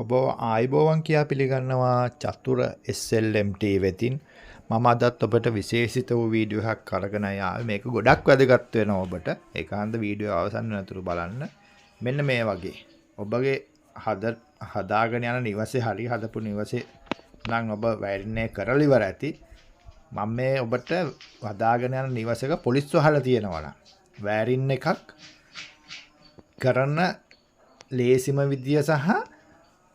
ඔබ ආයිබෝවන් කියා පිළිගන්නවා චතුර SLMT වෙතින් මම අදත් ඔබට විශේෂිත වූ වීඩියෝ එකක් අරගෙන ආවේ. මේක ගොඩක් වැදගත් වෙනවා ඔබට. ඒකාන්ත වීඩියෝ අවසන් වෙනතුරු බලන්න. මෙන්න මේ වගේ. ඔබගේ හදාගෙන යන නිවසේ හරි හදපු නිවසේ නම් ඔබ වයරින් එක කරලා ඉවර ඇති. මම මේ ඔබට හදාගෙන යන නිවසක පොලිස් වහලා තියෙනවා නම් වයරින් එකක් කරන ලේසිම විදිය සහ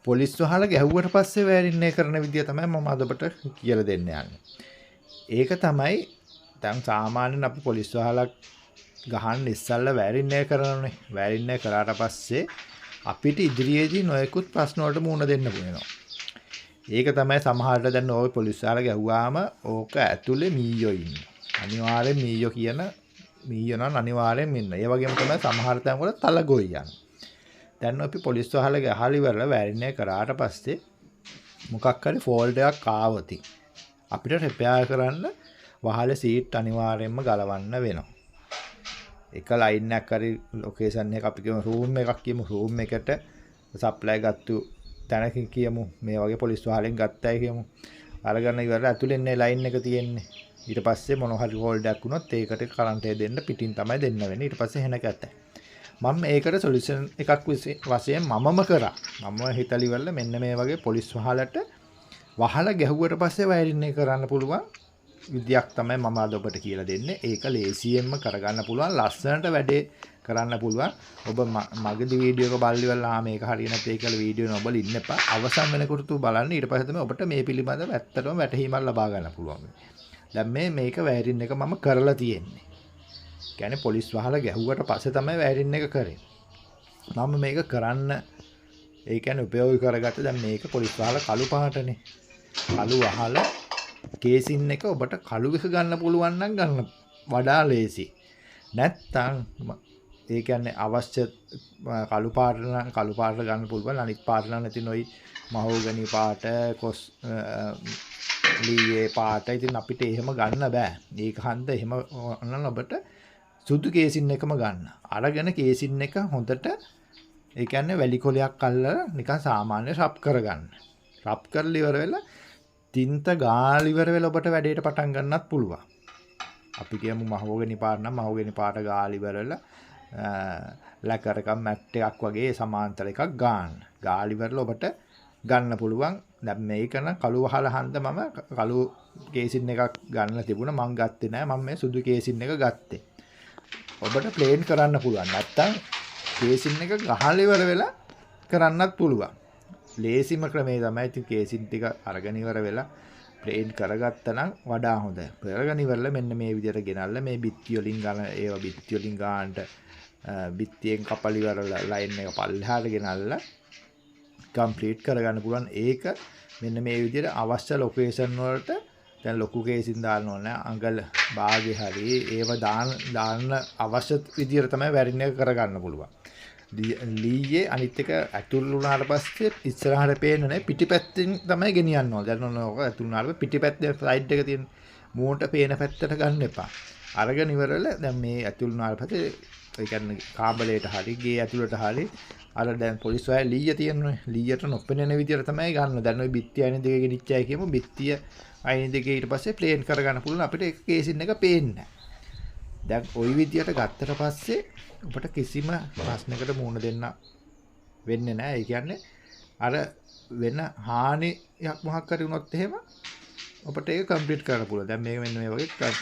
පොලිස් වහලා ගැහුවට පස්සේ වයරින් එක කරන විදිය තමයි මම අද ඔබට කියලා දෙන්න යන්නේ. ඒක තමයි දැන් සාමාන්‍යයෙන් අපි පොලිස් වහලා ගහන්න ඉස්සල්ලා වයරින් එක කරනනේ. වයරින් එක කරාට පස්සේ අපිට ඉදිරියේදී නොයෙකුත් ප්‍රශ්න වලට මුහුණ දෙන්න වෙනවා. ඒක තමයි සමහරට දැන් ඔය පොලිස් වහලා ගැහුවාම ඕක ඇතුලේ මීයෝ ඉන්නවා. අනිවාර්යෙන් මීයෝ කියන මීයෝ නම් අනිවාර්යෙන් ඉන්න. ඒ වගේම තමයි සමහර තැන් වල තලගොයි යනවා. දැන් අපි පොලිස් වහලා ගහලා ඉවරලා වයරින් එක කරාට පස්සේ මොකක් හරි ෆෝල්ට් එකක් ආවොත් අපිට රිපෙයාර් කරන්න වහලේ සීට් අනිවාර්යයෙන්ම ගලවන්න වෙනවා. එක ලයින් එකක් හරි ලොකේෂන් එක අපි කියමු රූම් එකක් කියමු රූම් එකට සප්ලයි ගත්තු තැනකින් කියමු මේ වගේ පොලිස් වහලෙන් ගත්තයි කියමු. අරගෙන ඉවරලා ඇතුලේ ඉන්නේ ලයින් එක තියෙන්නේ. ඊට පස්සේ මොන හරි ෆෝල්ට් එකක් වුණොත් ඒකට කරන්ට් එක දෙන්න පිටින් තමයි දෙන්න වෙන්නේ. ඊට පස්සේ හෙන කැත. මම මේකට සොලියුෂන් එකක් වශයෙන් මමම කරා. මම හිතලි වල මෙන්න මේ වගේ පොලිස් වහලට වහලා ගැහුවට පස්සේ වයරින් එක කරන්න පුළුවන් විදියක් තමයි මම අද ඔබට කියලා දෙන්නේ. ඒක ලේසියෙන්ම කරගන්න පුළුවන්. ලස්සනට වැඩේ කරන්න පුළුවන්. ඔබ මගදී වීඩියෝ එක බලලි වල මේක හරිය නැත්නම් ඒකල වීඩියෝ නොබල ඉන්න එපා. අවසන් වෙනකොට බලන්න. ඊට පස්සේ තමයි ඔබට මේ පිළිබඳව ඇත්තටම වැටහීමක් ලබා ගන්න පුළුවන්. දැන් මේක වයරින් එක මම කරලා තියෙන්නේ. කියන්නේ පොලිස් වහලා ගැහුවට පස්සේ තමයි වයරින් එක කරේ. මම මේක කරන්න ඒ කියන්නේ උපයෝගී කරගත්ත දැන් මේක පොලිස් වහලා කළු පාටනේ. කළු වහලා කේසින් එක ඔබට කළු විස ගන්න පුළුවන් නම් ගන්න වඩා ලේසි. නැත්තම් ඒ කියන්නේ අවශ්‍ය කළු පාට නම් කළු පාට ගන්න පුළුවන්. අනිත් පාට නම් නැති නොයි මහෝගනි පාට කොස් ලීයේ පාට ඉතින් අපිට එහෙම ගන්න බෑ. ඒක හන්ද එහෙම නම් ඔබට සුදු කේසින් එකම ගන්න. අරගෙන කේසින් එක හොඳට ඒ කියන්නේ වැලි කොලයක් අල්ලලා නිකන් සාමාන්‍ය රබ් කරගන්න. රබ් කරලා ඉවර වෙලා තින්ත ගාලා ඉවර වෙලා ඔබට වැඩේට පටන් ගන්නත් පුළුවන්. අපි කියමු මහෝගනි පාට නම් මහෝගනි පාට ගාලා ඉවර වෙලා ලැකර් එකක් මැට් එකක් වගේ සමාන්තර එකක් ගන්න. ගාලා ඉවරලා ඔබට ගන්න පුළුවන්. දැන් මේක නම් කළු වහලා හන්ද මම කළු කේසින් එකක් ගන්නලා තිබුණා. මම ගත්තේ නෑ. මම මේ සුදු කේසින් එක ගත්තේ. ඔබට ප්ලේන් කරන්න පුළුවන්. නැත්තම් කේසින් එක ගහලා ඉවර වෙලා කරන්නත් පුළුවන්. ලේසිම ක්‍රමේ තමයි ඉතින් කේසින් ටික අරගෙන ඉවර වෙලා ප්ලේන් කරගත්තා නම් වඩා හොඳයි. කරගෙන ඉවරලා මෙන්න මේ විදිහට ගෙනල්ලා මේ බිත්ති වලින් ගන්න ඒවා බිත්ති වලින් ගන්නට බිත්තියෙන් කපල ඉවරලා ලයින් එක පල්ලෙහාට ගෙනල්ලා කම්ප්ලීට් කරගන්න පුළුවන්. ඒක මෙන්න මේ විදිහට අවශ්‍ය ලොකේෂන් වලට දැන් ලොකු කේසින් දාන්න ඕනේ අඟල් භාගේ හරි ඒව දාන්න අවශ්‍ය විදියට තමයි වයරින් එක කරගන්න පුළුවන්. ලීයේ අනිත් එක ඇතුල් වුණාට පස්සේ ඉස්සරහට පේන්නේ නැහැ පිටිපැත්තෙන් තමයි ගෙනියන්න ඕනේ. දැන් ඔක ඇතුල් වුණාට පිටිපැත්තේ සයිඩ් එක තියෙන මූණට පේන පැත්තට ගන්න එපා. අරගෙන ඉවරලා දැන් මේ ඇතුල් වුණාට පස්සේ ඒ කියන්නේ කාබලයට හරි ගේ ඇතුළට හරි අර දැන් පොලිස් වහලේ ලීය තියෙනනේ. ලීයට නොපෙනෙන විදියට තමයි ගන්න. දැන් ওই බිත්තිය අයින දෙකේ ගෙනිච්චයි කියමු. බිත්තිය අයින දෙකේ ඊට පස්සේ ප්ලේන් කරගන්න පුළුවන්. අපිට ඒක කේසින් එක පේන්නේ නැහැ. දැන් ওই විදියට ගත්තට පස්සේ ඔබට කිසිම ප්‍රශ්නයකට මුහුණ දෙන්න වෙන්නේ නැහැ. ඒ කියන්නේ අර වෙන හානියක් මොකක් හරි වුණොත් එහෙම ඔබට ඒක කම්ප්ලීට් කරන්න පුළුවන්. දැන් මේක මෙන්න මේ වගේ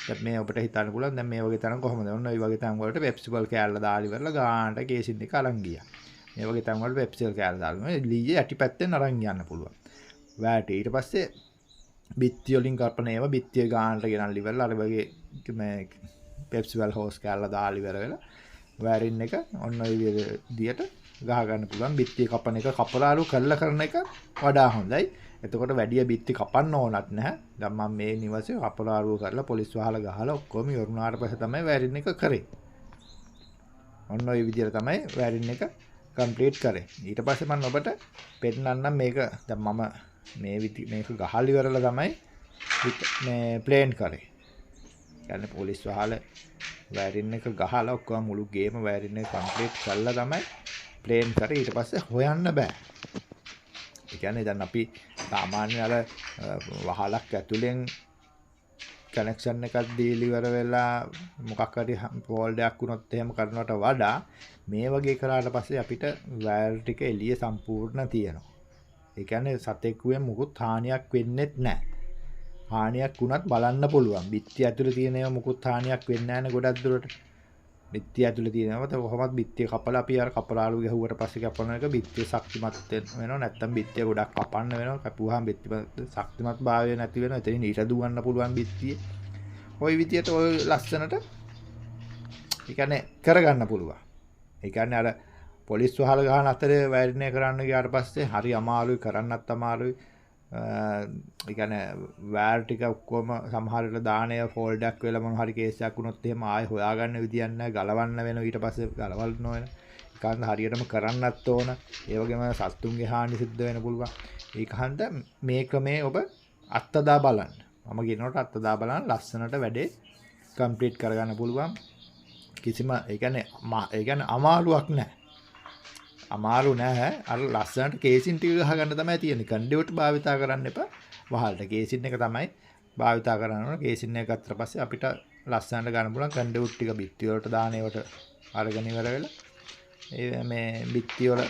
දැන් මේ ඔබට හිතන්න පුළුවන් දැන් මේ වගේ තරම් කොහොමද? ඔන්න ওই වගේ තැන් වලට පෙප්සි බල් කෑල්ල දාලා ඉවරලා ගානට කේසින් එක අරන් ගියා. මේ වගේ තැන් වලට පෙප්සි බල් කෑල්ල දාලා ලීයේ යටිපැත්තෙන් අරන් යන්න පුළුවන්. වැට ඊට පස්සේ බිත්ති වලින් කරපන ඒවා බිත්තිය ගානට ගෙනල්ලා ඉවරලා අර වගේ මේ පෙප්සි බල් හොස් කෑල්ල දාලා ඉවර වෙලා වයරින් එක ඔන්න ඔය විදියට ගහ ගන්න පුළුවන්. බිත්තිය කපන එක කපලාලු කරලා කරන එක වඩා හොඳයි. එතකොට වැඩි බිත්ති කපන්න ඕනත් නැහැ. දැන් මම මේ නිවසේ කපලාලු කරලා පොලිස් වහලා ගහලා ඔක්කොම ඉවරුනාට පස්සේ තමයි වයරින් එක කරේ. ඔන්න ඔය විදියට තමයි වයරින් එක කම්ප්ලීට් කරේ. ඊට පස්සේ මම ඔබට පෙන්නන්නම් මේක දැන් මම මේක ගහලා ඉවරලා තමයි මේ ප්ලේන් කරේ. කියන්නේ පොලිස් වහලා වයරින් එක ගහලා ඔක්කොම මුළු ගේම වයරින් එක කම්ප්ලීට් කරලා තමයි ප්ලේන් කරේ. ඊට පස්සේ හොයන්න බෑ. ඒ කියන්නේ දැන් අපි සාමාන්‍ය අර වහලක් ඇතුලෙන් කනෙක්ෂන් එකක් දීලා ඉවර වෙලා මොකක් හරි ෆෝල්ඩ් එකක් වුණොත් එහෙම කරනවට වඩා මේ වගේ කරාට පස්සේ අපිට වයර් ටික එළිය සම්පූර්ණ තියෙනවා. ඒ කියන්නේ සතෙකුගේ මුකුත් හානියක් වෙන්නේත් නැහැ. හානියක් වුණත් බලන්න පුළුවන්. බිත්තිය ඇතුලේ තියෙන ඒවා මුකුත් හානියක් වෙන්නේ නැහැ නේ ගොඩක් දුරට. බිත්තිය ඇතුලේ තියෙනවා. කොහොමද බිත්තිය කපලා අපි අර කපලාලු ගැහුවට පස්සේ කපන එක බිත්තිය ශක්තිමත් වෙනවා. නැත්තම් බිත්තිය ගොඩක් කපන්න වෙනවා. කපුවාම බිත්තිය ශක්තිමත් භාවය නැති වෙනවා. එතනින් ඊට දුවන්න පුළුවන් බිත්තිය. ওই විදියට ওই ලස්සනට ඒ කියන්නේ කරගන්න පුළුවන්. ඒ කියන්නේ අර පොලිස් වහල ගහන අතරේ වෛරණය කරන්න ගියාට පස්සේ හරි අමාරුයි කරන්නත් අමාරුයි. ඒ කියන්නේ වයර් ටික ඔක්කොම සමහර වෙලාවට දාණය ෆෝල්ඩ් එකක් වෙලා මොන හරි කේස් එකක් වුණොත් එහෙම ආයෙ හොයාගන්න විදියක් නැහැ. ගලවන්න වෙනවා ඊට පස්සේ ගලවන්න ඕන. ඒකත් හරියටම කරන්නත් ඕන. ඒ වගේම සත්තුන්ගේ හානි සිද්ධ වෙන්න පුළුවන්. ඒක හන්ද මේ ක්‍රමේ ඔබ අත්දා බලන්න. මම කියනකොට අත්දා බලන්න ලස්සනට වැඩේ කම්ප්ලීට් කරගන්න පුළුවන්. කිසිම ඒ කියන්නේ අමාරුවක් නැහැ. අමාරු නැහැ. අර ලස්සනට කේසින් ටික ගහගන්න තමයි තියෙන්නේ. කන්ඩිවට භාවිතා කරන්න එපා. වහල්ට කේසින් එක තමයි භාවිතා කරන්න ඕන. කේසින් එක ගත්තට පස්සේ අපිට ලස්සනට ගන්න පුළුවන් කන්ඩිවට ටික බිත්ති වලට දාන ඒවට අරගෙන ඉවර වෙලා ඒ මේ බිත්ති වල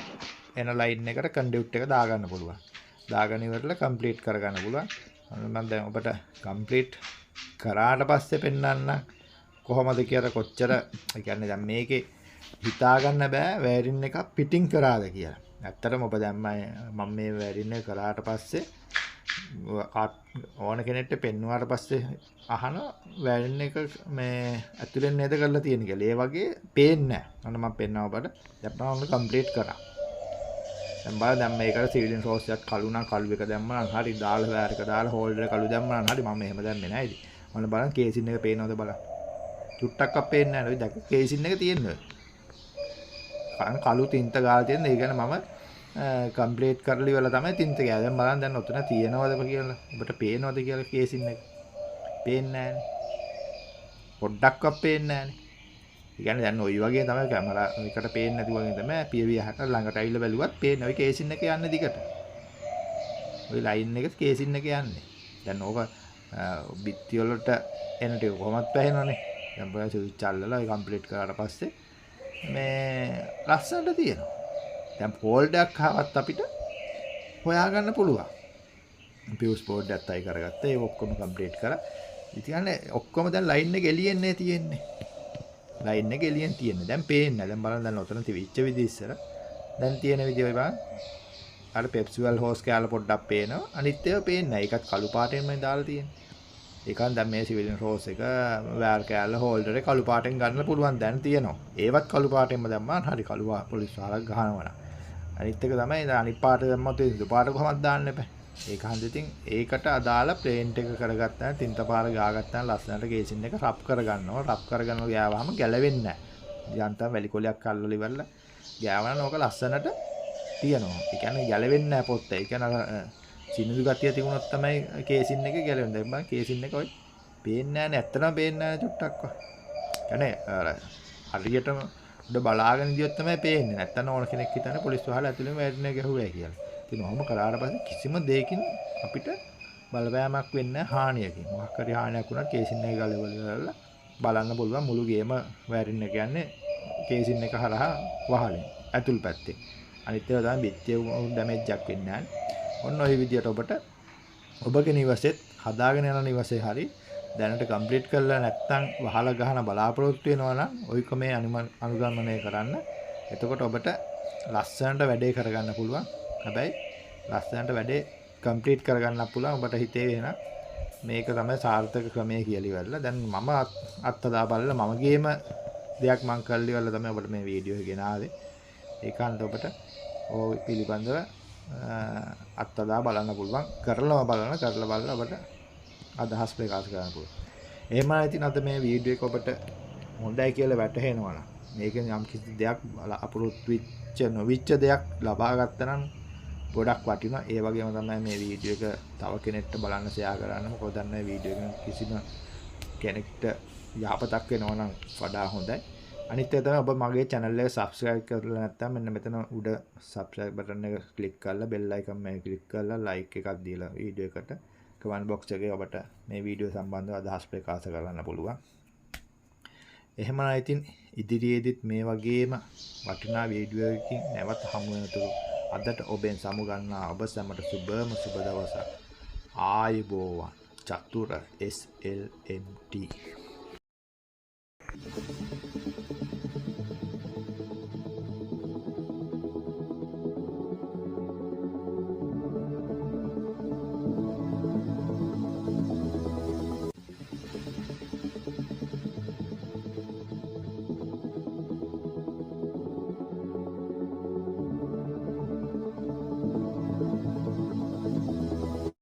එන ලයින් එකට කන්ඩිවට එක දාගන්න පුළුවන්. දාගෙන ඉවරලා කම්ප්ලීට් කරගන්න පුළුවන්. මම දැන් ඔබට කම්ප්ලීට් කරාට පස්සේ පෙන්නන්න කොහොමද කියලා කොච්චර ඒ කියන්නේ දැන් මේකේ හිතා ගන්න බෑ වයරින් එක පිටින් කරාද කියලා. ඇත්තටම ඔබ දැන් මම මේ වයරින් එක කරාට පස්සේ ඕන කෙනෙක්ට පෙන්නුවාට පස්සේ අහන වයරින් එක මේ ඇතුලෙන් නේද කරලා තියෙන්නේ කියලා. ඒ වගේ පේන්නේ නැහැ. අන්න මම පෙන්නව ඔබට. දැන් මම කම්ප්ලීට් කරා. දැන් බලන්න දැන් මේකට සිවිලින් සෝස් එකක් කළු නම් කළු එක දැම්මම හරි දාලා වයර් එක දාලා හෝල්ඩර් එක කළු දැම්මම හරි මම එහෙම දැම්මේ නැහැ ඉතින්. ඔන්න බලන්න කේසින් එක පේනවද බලන්න. චුට්ටක්වත් පේන්නේ නැහැ නේද? දැන් කේසින් එක තියෙන්නේ. කළු තින්ත ගාලා තියෙන. ඒ කියන්නේ මම කම්ප්ලීට් කරලා ඉවරලා තමයි තින්ත ගෑ. දැන් බලන්න දැන් ඔතන තියෙනවද කියලා. ඔබට පේනවද කියලා කේසින් එක. පේන්නේ නැහැ. පොඩ්ඩක්වත් පේන්නේ නැහැ. ඒ කියන්නේ දැන් ওই වගේ තමයි කැමරා එකට පේන්නේ නැති වගේ තමයි PV60 ළඟට ඇවිල්ලා බැලුවත් පේන්නේ. ওই කේසින් එක යන්නේ දිගට. ওই ලයින් එක කේසින් එක යන්නේ. දැන් ඕක බිත්ති වලට එන ටික කොහොමත් වැහෙනවනේ. දැන් බලන්න ස්විච් අල්ලලා ඒ කම්ප්ලීට් කරාට පස්සේ මේ ලස්සනට තියෙනවා. දැන් ෆෝල්ඩ් එකක් ආවත් අපිට හොයාගන්න පුළුවන්. පියුස් බෝඩ් එකත් අය කරගත්තා. ඒක ඔක්කොම කම්ප්ලීට් කරා. ඉතින් ඔක්කොම දැන් ලයින් එක එළියෙන්නේ තියෙන්නේ. ලයින් එක එළියෙන් තියෙන්නේ. දැන් පේන්නේ නැහැ. දැන් බලන්න දැන් ඔතන තිබිච්ච විදිහ ඉස්සර. දැන් තියෙන විදිහ ඔය බලන්න. අර පෙප්සිවල් හෝස් කෑල්ල පොඩ්ඩක් පේනවා. අනිත් ඒවා පේන්නේ නැහැ. ඒකත් කළු පාටෙන්මයි දාලා තියෙන්නේ. ඒකන් දැන් මේ සිවිලින් රෝස් එක වයර් කෑල්ල හෝල්ඩර් එක කළු පාටෙන් ගන්න පුළුවන් දැන් තියෙනවා. ඒවත් කළු පාටෙන්ම දැම්මා හරි කළු පොලිස් වහලක් ගහනවා. අනිත් එක තමයි දැන් අනිත් පාට දැම්මොත් ඒ සුදු පාට කොහොමද දාන්න එපා. ඒක හන්ද ඉතින් ඒකට අදාළ ප්ලේන්ට් එක කරගත්තා තින්ත පාර ගාගත්තා ලස්සනට කේසින් එක රබ් කරගන්නවා. රබ් කරගන්නවා ගෑවහම ගැලවෙන්නේ නැහැ. යන්තම් වැලි කොලයක් අල්ලලා ඉවරලා ගෑවනම් ඕක ලස්සනට තියනවා. ඒ කියන්නේ ගැලවෙන්නේ නැහැ පොත්ත. ඒ කියන්නේ සිනිඳු ගතිය තිබුණොත් තමයි කේසින් එක ගැලවෙන්නේ. දැන් බලන්න කේසින් එක ඔය පේන්නේ නැහැනේ. ඇත්තටම පේන්නේ නැහැ චුට්ටක්වත්. يعني අර හරියටම උඩ බලාගෙන ඉදියොත් තමයි පේන්නේ. නැත්තම් ඕන කෙනෙක් හිතන්නේ පොලිස් වහල ඇතුලේම වැටෙන්නේ ගැහුවයි කියලා. ඉතින් ඔහොම කරාට පස්සේ කිසිම දෙයකින් අපිට බලපෑමක් වෙන්නේ නැහැ හානියකින්. මොකක් හරි හානියක් වුණා කේසින් එක ගලවලා බලන්න පුළුවන් මුළු ගේම වැරින්න කියන්නේ කේසින් එක හරහා වහලෙන් ඇතුල් පැත්තේ. අනිත් ඒවා තමයි බිත්තිය ඩැමේජ් එකක් වෙන්නේ නැහැ. ඔන්න ඔය විදියට ඔබට ඔබගේ නිවසෙත් හදාගෙන යන නිවසේ හරි දැනට කම්ප්ලීට් කරලා නැත්නම් වහලා ගහන බලාපොරොත්තු වෙනවා නම් ඔය ක්‍රමයේ අනුගමනය කරන්න. එතකොට ඔබට ලස්සනට වැඩේ කරගන්න පුළුවන්. හැබැයි ලස්සනට වැඩේ කම්ප්ලීට් කරගන්න පුළුවන්. ඔබට හිතේ වෙන මේක තමයි සාර්ථක ක්‍රමය කියලා ඉවරලා. දැන් මම අත්දා බලලා මමගේම දෙයක් මම කරලා ඉවරලා තමයි ඔබට මේ වීඩියෝ එක ගෙනාවේ. ඒකන්ට ඔබට ඔය පිළිබඳව අත්දා බලන්න පුළුවන්. කරලා බලලා ඔබට අදහස් ප්‍රකාශ කරන්න පුළුවන්. එහෙම නැතිනම් අද මේ වීඩියෝ එක ඔබට හොඳයි කියලා වැටහෙනවා නම් මේකෙන් යම් කිසි දෙයක් අපුරුත් නොවිච්ච දෙයක් ලබා ගත්තා නම් ගොඩක් වටිනවා. ඒ වගේම තමයි මේ වීඩියෝ එක තව කෙනෙක්ට බලන්න ෂෙයා කරන්න. මොකද මේ වීඩියෝ එකෙන් කිසිම කෙනෙක්ට යහපතක් වෙනවා නම් වඩා හොඳයි. අනිත් එක තමයි ඔබ මගේ channel එක subscribe කරලා නැත්නම් මෙන්න මෙතන උඩ subscribe button එක click කරලා bell icon එක click කරලා like එකක් දීලා වීඩියෝ එකට comment box එකේ ඔබට මේ වීඩියෝ සම්බන්ධව අදහස් ප්‍රකාශ කරන්න පුළුවන්. එහෙමනම් ඉතින් ඉදිරියේදීත් මේ වගේම වටිනා වීඩියෝ එකකින් නැවත හමු වෙනතුරු අදට ඔබෙන් සමුගන්නා ඔබ සැමට සුබ දවසක්. ආයුබෝවන් චතුර SLMT